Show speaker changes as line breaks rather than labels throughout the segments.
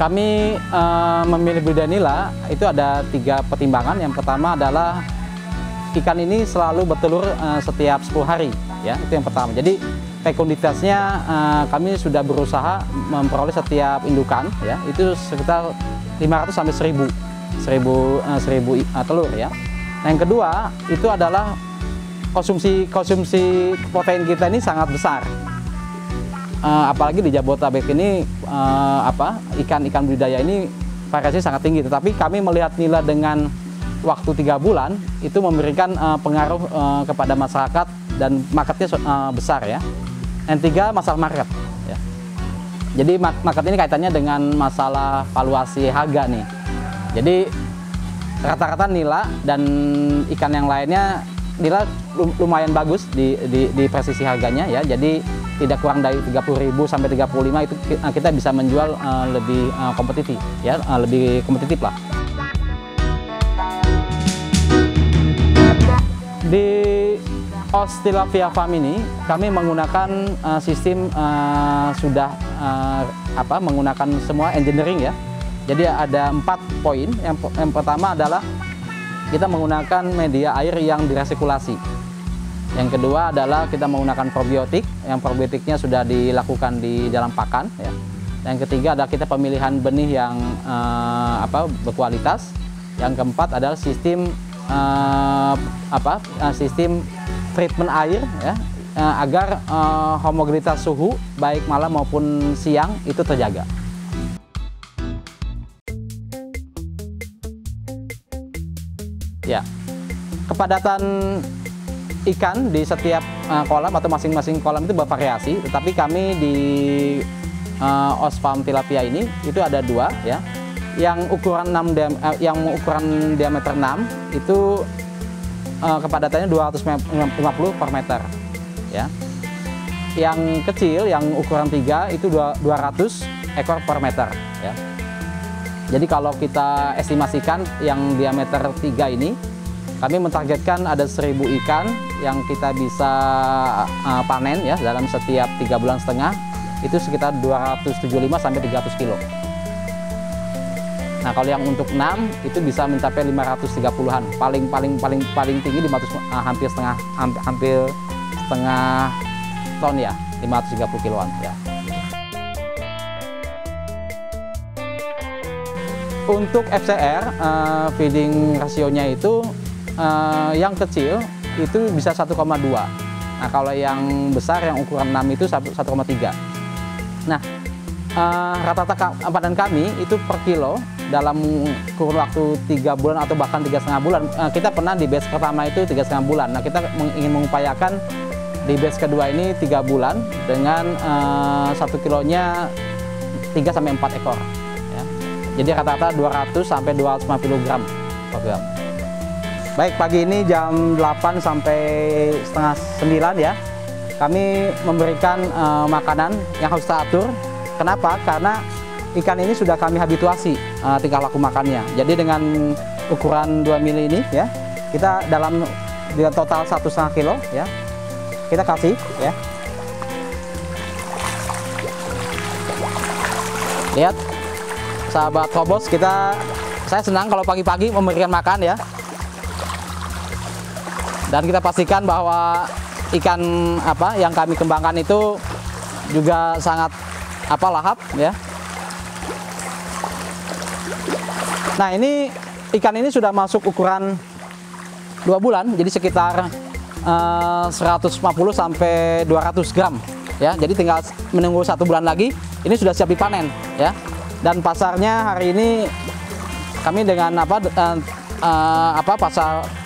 Kami memilih budidaya nila itu ada 3 pertimbangan. Yang pertama adalah ikan ini selalu bertelur setiap 10 hari, ya, itu yang pertama. Jadi fekunditasnya kami sudah berusaha memperoleh setiap indukan, ya, itu sekitar 500 sampai 1000 telur, ya. Nah, yang kedua itu adalah konsumsi protein kita ini sangat besar. Apalagi di Jabodetabek ini ikan budidaya ini variasi sangat tinggi. Tetapi kami melihat nila dengan waktu 3 bulan itu memberikan pengaruh kepada masyarakat dan marketnya besar, ya. Yang tiga, masalah market, ya. Jadi market ini kaitannya dengan masalah valuasi harga nih. Jadi rata-rata nila dan ikan yang lainnya, nila lumayan bagus di presisi harganya, ya. Jadi tidak kurang dari 30.000 sampai 35 itu kita bisa menjual lebih kompetitif, ya, lebih kompetitif lah. Di Os Tilapia Farm ini kami menggunakan sistem menggunakan semua engineering, ya. Jadi ada 4 poin. Yang pertama adalah kita menggunakan media air yang diresirkulasi. Yang kedua adalah kita menggunakan probiotik, yang probiotiknya sudah dilakukan di dalam pakan, ya. Yang ketiga adalah kita pemilihan benih yang berkualitas. Yang keempat adalah sistem sistem treatment air, ya, agar homogenitas suhu baik malam maupun siang itu terjaga. Ya, kepadatan ikan di setiap kolam atau masing-masing kolam itu bervariasi, tetapi kami di Os Farm Tilapia ini itu ada 2, ya. Yang ukuran diameter 6 itu kepadatannya 250 per meter, ya. Yang kecil yang ukuran 3 itu 200 ekor per meter, ya. Jadi kalau kita estimasikan yang diameter 3 ini, kami mentargetkan ada 1000 ikan yang kita bisa panen, ya, dalam setiap 3,5 bulan, itu sekitar 275 sampai 300 kilo. Nah, kalau yang untuk 6 itu bisa mencapai 530-an, paling tinggi 500, hampir setengah ton, ya, 530 kiloan, ya. Untuk FCR feeding rasionya itu yang kecil itu bisa 1,2. Nah, kalau yang besar yang ukuran 6 itu 1,3. Nah, rata-rata panen kami itu per kilo dalam kurun waktu 3 bulan atau bahkan 3,5 bulan. Kita pernah di batch pertama itu 3,5 bulan. Nah, kita ingin mengupayakan di batch kedua ini 3 bulan dengan 1 kilonya 3 sampai 4 ekor. Ya. Jadi rata-rata 200 sampai 250 gram per gram. Baik, pagi ini jam 8 sampai setengah 9, ya. Kami memberikan makanan yang harus teratur. Kenapa? Karena ikan ini sudah kami habituasi tingkah laku makannya. Jadi dengan ukuran 2 mili ini, ya, kita dalam total 1,5 kilo, ya, kita kasih, ya. Lihat, sahabat Trobos, saya senang kalau pagi-pagi memberikan makan, ya. Dan kita pastikan bahwa ikan yang kami kembangkan itu juga sangat lahap, ya. Nah, ini ikan ini sudah masuk ukuran 2 bulan, jadi sekitar 150 sampai 200 gram, ya. Jadi tinggal menunggu 1 bulan lagi, ini sudah siap dipanen, ya. Dan pasarnya hari ini kami dengan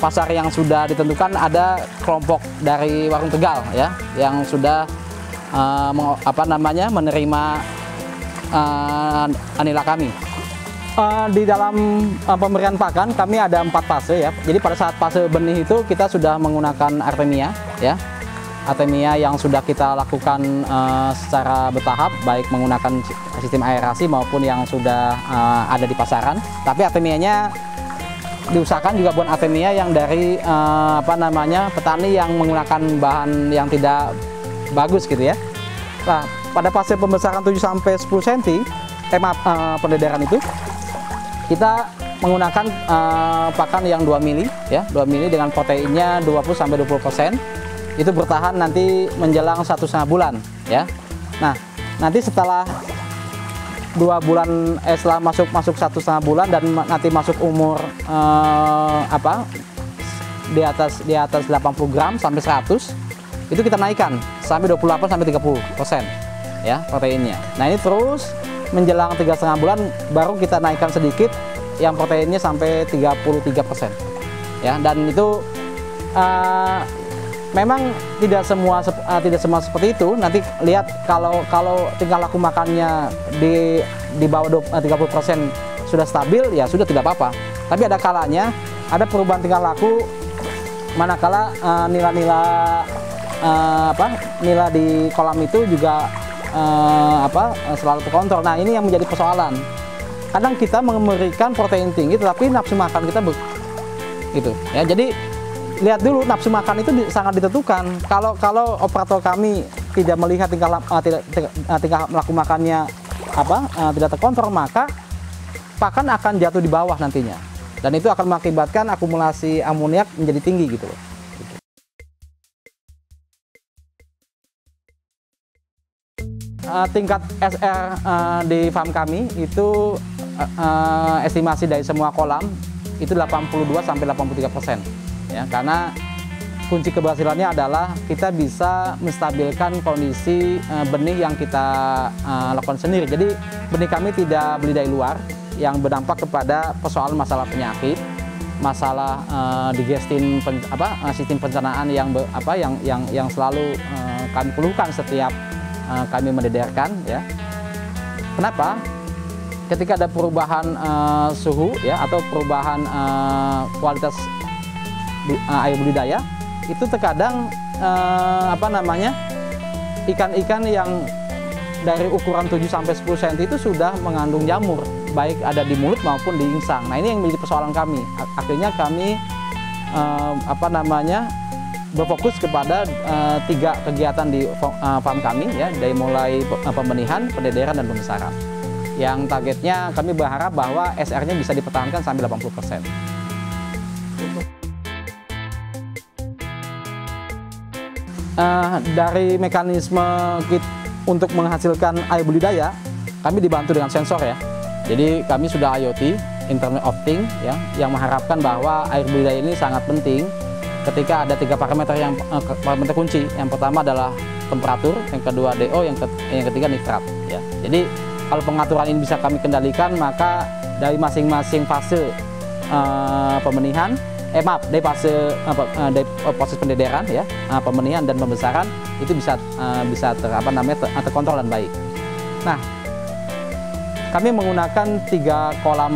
pasar yang sudah ditentukan, ada kelompok dari Warung Tegal, ya, yang sudah menerima nila kami. Di dalam pemberian pakan kami ada 4 fase, ya. Jadi pada saat fase benih itu kita sudah menggunakan Artemia, ya. Artemia yang sudah kita lakukan secara bertahap, baik menggunakan sistem aerasi maupun yang sudah ada di pasaran. Tapi Artemianya diusahakan juga bukan Artemia yang dari petani yang menggunakan bahan yang tidak bagus, gitu, ya. Nah, pada fase pembesaran 7 sampai 10 cm pendederan itu kita menggunakan pakan yang 2 mili ya, 2 mili dengan proteinnya 20-20%. Itu bertahan nanti menjelang 1,5 bulan ya. Nah, nanti setelah 2 bulan setelah masuk 1,5 bulan dan nanti masuk umur di atas 80 gram sampai 100, itu kita naikkan sampai 28-30% ya proteinnya. Nah, ini terus menjelang 3,5 bulan baru kita naikkan sedikit yang proteinnya sampai 33% ya. Dan itu memang tidak semua seperti itu. Nanti lihat kalau tingkah laku makannya di bawah 30% sudah stabil, ya sudah tidak apa-apa. Tapi ada kalanya ada perubahan tingkah laku manakala nilai di kolam itu juga selalu terkontrol. Nah, ini yang menjadi persoalan. Kadang kita memberikan protein tinggi tetapi nafsu makan kita gitu ya. Jadi lihat dulu nafsu makan itu sangat ditentukan. Kalau operator kami tidak melihat tingkah laku makannya tidak terkontrol, maka pakan akan jatuh di bawah nantinya, dan itu akan mengakibatkan akumulasi amoniak menjadi tinggi gitu loh. Tingkat SR di farm kami itu estimasi dari semua kolam itu 82-83% ya, karena kunci keberhasilannya adalah kita bisa menstabilkan kondisi benih yang kita lakukan sendiri. Jadi benih kami tidak beli dari luar yang berdampak kepada persoalan masalah penyakit, masalah digestin, sistem pencernaan yang selalu kami keluhkan setiap kami mendederkan ya. Kenapa? Ketika ada perubahan suhu ya atau perubahan kualitas air budidaya, itu terkadang ikan-ikan yang dari ukuran 7-10 cm itu sudah mengandung jamur, baik ada di mulut maupun di insang. Nah, ini yang menjadi persoalan kami. Akhirnya kami berfokus kepada 3 kegiatan di farm kami ya, dari mulai pembenihan, pendederan, dan pembesaran. Yang targetnya kami berharap bahwa SR-nya bisa dipertahankan sampai 80%. Dari mekanisme untuk menghasilkan air budidaya, kami dibantu dengan sensor ya. Jadi kami sudah IoT, Internet of Things ya, yang mengharapkan bahwa air budidaya ini sangat penting ketika ada 3 parameter parameter kunci. Yang pertama adalah temperatur, yang kedua DO, yang ketiga nitrat ya. Jadi kalau pengaturan ini bisa kami kendalikan, maka dari masing-masing fase pembenihan, dari proses pendederan ya, pembenihan dan pembesaran itu bisa terkontrol dan baik. Nah, kami menggunakan 3 kolam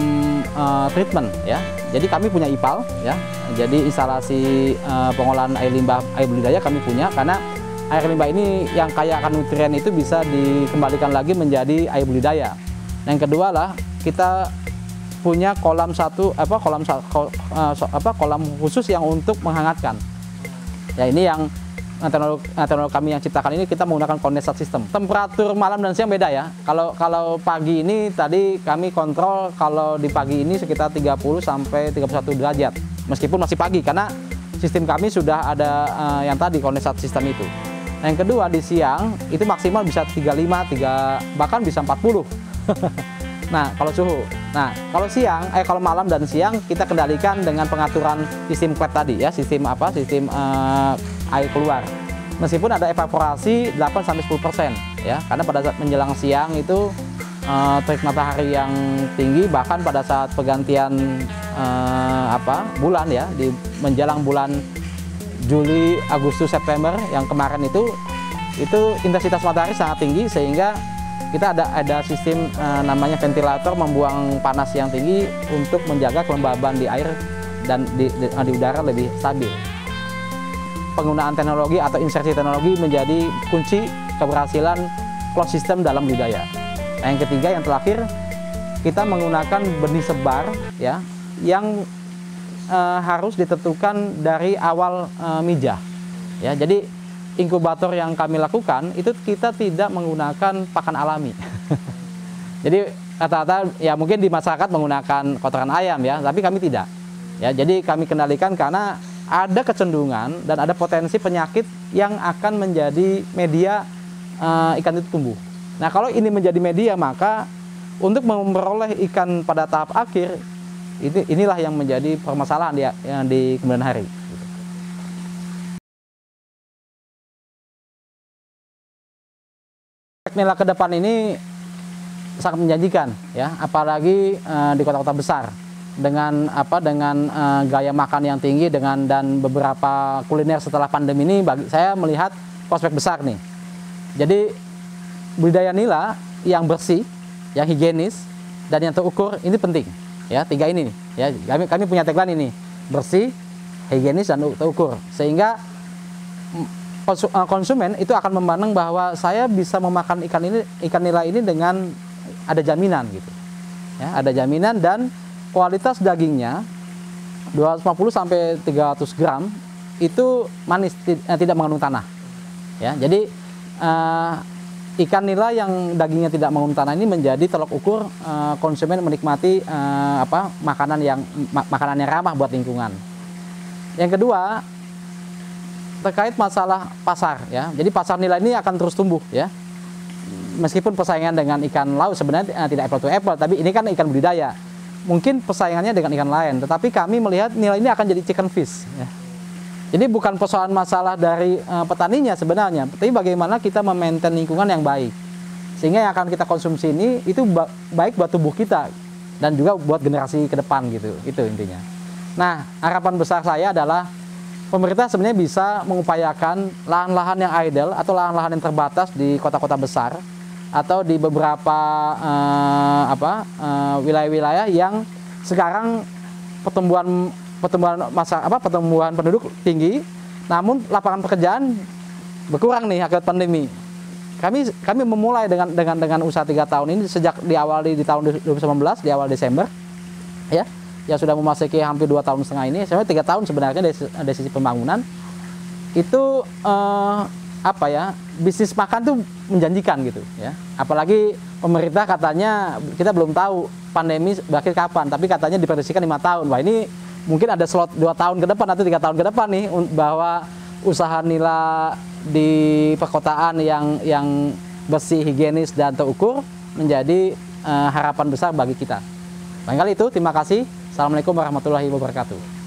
treatment ya. Jadi kami punya IPAL ya. Jadi instalasi pengolahan air limbah air budidaya kami punya, karena air limbah ini yang kaya akan nutrien itu bisa dikembalikan lagi menjadi air budidaya. Yang kedua lah, kita punya kolam khusus yang untuk menghangatkan. Ya, ini yang teknologi kami yang ciptakan ini, kita menggunakan kondensat sistem. Temperatur malam dan siang beda ya. Kalau pagi ini tadi kami kontrol, kalau di pagi ini sekitar 30-31 derajat. Meskipun masih pagi, karena sistem kami sudah ada yang tadi kondensat sistem itu. Nah, yang kedua di siang itu maksimal bisa 35, bahkan bisa 40. Nah, kalau suhu. Nah, kalau malam dan siang kita kendalikan dengan pengaturan sistem quet tadi ya, sistem air keluar. Meskipun ada evaporasi 8-10% ya, karena pada saat menjelang siang itu terik matahari yang tinggi, bahkan pada saat pergantian bulan ya, di menjelang bulan Juli, Agustus, September yang kemarin itu intensitas matahari sangat tinggi, sehingga kita ada sistem namanya ventilator membuang panas yang tinggi untuk menjaga kelembaban di air dan di udara lebih stabil. Penggunaan teknologi atau insersi teknologi menjadi kunci keberhasilan closed system dalam budidaya. Nah, yang ketiga, yang terakhir, kita menggunakan benih sebar ya, yang harus ditentukan dari awal mijah ya. Jadi inkubator yang kami lakukan itu kita tidak menggunakan pakan alami. Jadi rata-rata ya mungkin di masyarakat menggunakan kotoran ayam ya, tapi kami tidak. Ya, jadi kami kendalikan karena ada kecenderungan dan ada potensi penyakit yang akan menjadi media ikan itu tumbuh. Nah, kalau ini menjadi media, maka untuk memperoleh ikan pada tahap akhir, inilah yang menjadi permasalahan di kemudian hari. Nila ke depan ini sangat menjanjikan, ya, apalagi di kota-kota besar dengan gaya makan yang tinggi dan beberapa kuliner setelah pandemi ini, bagi saya melihat prospek besar nih. Jadi budidaya nila yang bersih, yang higienis, dan yang terukur ini penting, ya, 3 ini nih, ya. Kami punya tagline ini, bersih, higienis, dan terukur, sehingga konsumen itu akan memandang bahwa saya bisa memakan ikan nila ini dengan ada jaminan gitu, ya, ada jaminan, dan kualitas dagingnya 250 sampai 300 gram itu manis, tidak mengandung tanah, ya. Jadi ikan nila yang dagingnya tidak mengandung tanah ini menjadi tolok ukur konsumen menikmati makanan yang ramah buat lingkungan. Yang kedua, terkait masalah pasar, ya. Jadi pasar nila ini akan terus tumbuh, ya. Meskipun persaingan dengan ikan laut sebenarnya tidak apple to apple, tapi ini kan ikan budidaya. Mungkin persaingannya dengan ikan lain, tetapi kami melihat nila ini akan jadi chicken fish, ya. Jadi bukan persoalan masalah dari petaninya sebenarnya, tapi bagaimana kita memaintain lingkungan yang baik, sehingga yang akan kita konsumsi ini itu baik buat tubuh kita dan juga buat generasi ke depan gitu. Itu intinya. Nah, harapan besar saya adalah pemerintah sebenarnya bisa mengupayakan lahan-lahan yang idle atau lahan-lahan yang terbatas di kota-kota besar atau di beberapa wilayah-wilayah yang sekarang pertumbuhan penduduk tinggi, namun lapangan pekerjaan berkurang nih akibat pandemi. Kami memulai dengan usaha 3 tahun ini sejak diawali di tahun 2019, di awal Desember, ya. Yang sudah memasuki hampir 2,5 tahun ini, sebenarnya 3 tahun sebenarnya dari sisi pembangunan itu bisnis makan tuh menjanjikan gitu, ya. Apalagi pemerintah katanya, kita belum tahu pandemi berakhir kapan, tapi katanya diprediksikan 5 tahun. Wah, ini mungkin ada slot 2 tahun ke depan atau 3 tahun ke depan nih, bahwa usaha nila di perkotaan yang bersih, higienis, dan terukur menjadi harapan besar bagi kita. Barangkali itu, terima kasih. Assalamualaikum warahmatullahi wabarakatuh.